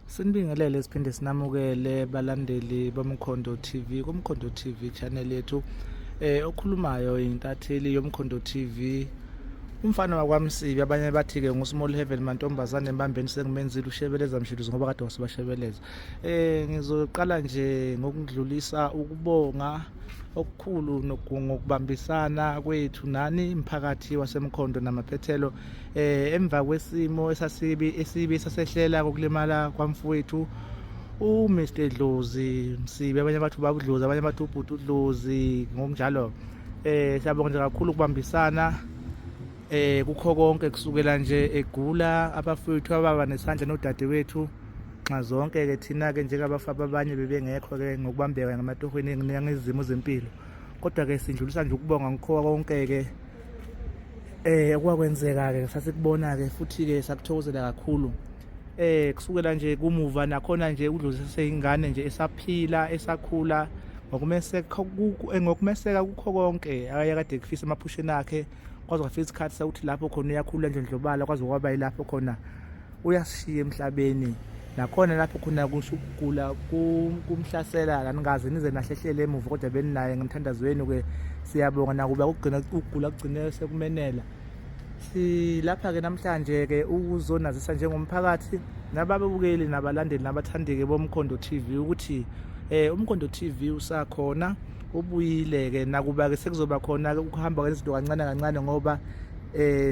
Sinibingelele siphinde sinamukele balandeli boMkhondo TV kuMkhondo TV channel yethu okhulumayo intatheli yoMkhondo TV umfana wakwaMsibi abanye bathi ke nguSmall Heaven mantombazane embambeni sengimenzile ushebeleza mshiluzi ngoba kade wasibashebeleza. Ngizoqala nje ngokudlulisa ukubonga okukhulu ngokubambisana kwethu nani imphakathi waseMkhondo namaphethelo emva kwesimo esibi sasehlela kokulimala kwamfowethu uMr Dlozi Msibi, abanye bathi ubabudlozi, abanye bathi ubhuti uDlozi. Ngokunjalo siyabonga nje kakhulu ukubambisana kukho konke kusukela nje egula abafowethu ababa nesandla nodadewethu nxa zonke ke thina ke njengabafana abanye bebengekho ke ngokubambeka ngamatohweni ngezimo zempilo, kodwa ke sindlulisa nje ukubonga ngikho konke ke okwakwenzeka ke sasikubona ke futhi ke sakuthokozela kakhulu. Kusukela nje kumuva nakhona nje uDlozi seseyingane nje esaphila esakhula ngokumeseka kukho konke akade kufisa emaphusheni akhe, kwaze kwafika isikhathi sokuthi lapho khona uyakhula ndlondlobala kwaze kwaba yilapho khona uyasishiya emhlabeni. Nakhona lapho khona kusho ukugula kumhlasela kanikaze nize nahlehlele emuva, kodwa beninaye ngomthandazo wenu ke siyabonga nakuba ukugula kugcine sekumenela. Silapha ke namhlanje ke ukuzonazisa njengomphakathi nababukeli nabalandeli nabathandeki boMkhondo TV ukuthi uMkhondo TV usakhona ubuyile ke nakuba ke sekuzoba khona ke ukuhamba kwezinto kancane kancane ngoba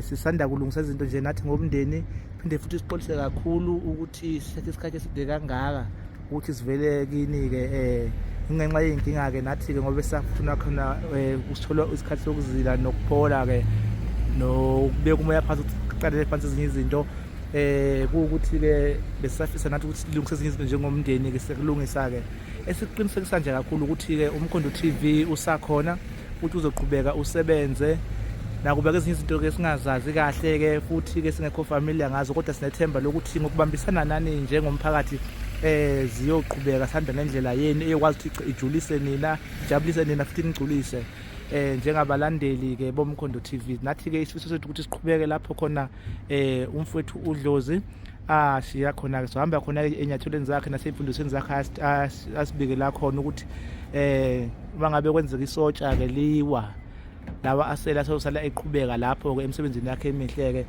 sisanda kulungisa izinto nje nathi ngomndeni, phinde futhi sixolise kakhulu ukuthi sithathe isikhathi eside kangaka ukuthi sivele kini ke ngenxa yinkinga ke nathi ke ngoba safuna khona usithola isikhathi sokuzila nokuphola ke nokubeka umoya phansi ukuqalela phansi ezinye izinto ukuthi ke besafisa nathi ukuthi silungise ezinye izinto njengomndeni ke sekulungisa ke esiqinisekisa nje kakhulu ukuthi ke uMkhondo TV usakhona ukuthi uzoqhubeka usebenze nakuba ke ezinye izinto ke singazazi kahle ke futhi ke singekho familiar ngazo, kodwa sinethemba lokuthi ngokubambisana nani njengomphakathi ziyoqhubeka sihamba ngendlela yenu eyokwazi ukuthi ijulise nina, ijabulise nina futhi nigculise njengabalandeli ke boMkhondo TV. Nathi ke isifiso sethu ukuthi siqhubeke lapho khona umfowethu uDlozi ashiya khona ke sohamba khona enyathelweni zakhe naseyimfundisweni zakhe asibike la khona ukuthi mangabe kwenzeka isotsha ke liwa lawa asela sosala eqhubeka lapho ke emsebenzini yakhe emihle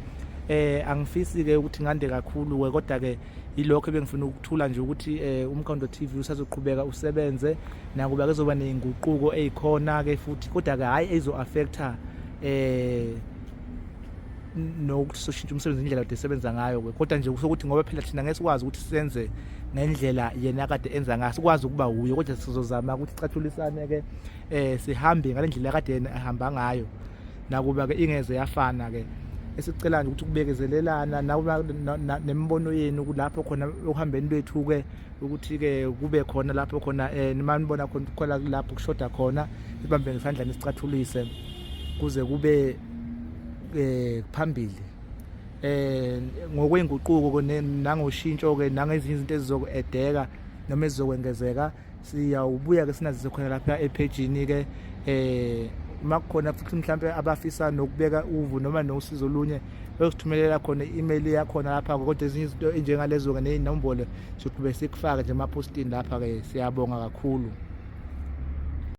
ke angifisi ke ukuthi ngande kakhulu ke, kodwa ke yilokho bengifuna ukuthula nje ukuthi uMkhondo TV usazoqhubeka usebenze nakuba kuzoba nezinguquko ezikhona ke futhi, kodwa ke hayi ezo affecta nokuthi soshintsha umsebenzi indlela ade sebenza ngayo ke, kodwa nje ukuthi ngoba phela thina ngeke sikwazi ukuthi senze ngendlela yena kade enza ngayo, sikwazi ukuba huye, kodwa sizozama ukuthi sicathulisane ke sihambe ngalendlela kade yena ehamba ngayo nakuba ke ingeze yafana ke. Esicela nje ukuthi kubekezelelana nemibono yenu kulapho khona uhambeni lwethu ke ukuthi ke kube khona lapho khona nimanibona khona lapho kushoda khona sibambe ngesandla nesicathulise kuze kube phambili ngokwenguquko nangoshintsho ke nangezinye izinto ezizokwedeka noma ezizokwengezeka. Siyawubuya ke sinazise khona lapha epagini ke makukhona futhi mhlambe abafisa nokubeka uvu noma nosizo lunye besithumelela khona i-email yakhona lapha, kodwa ezinye izinto enjengalezo ke nezinombolo soqhubeka sikufaka nje emapostini lapha ke. Siyabonga kakhulu.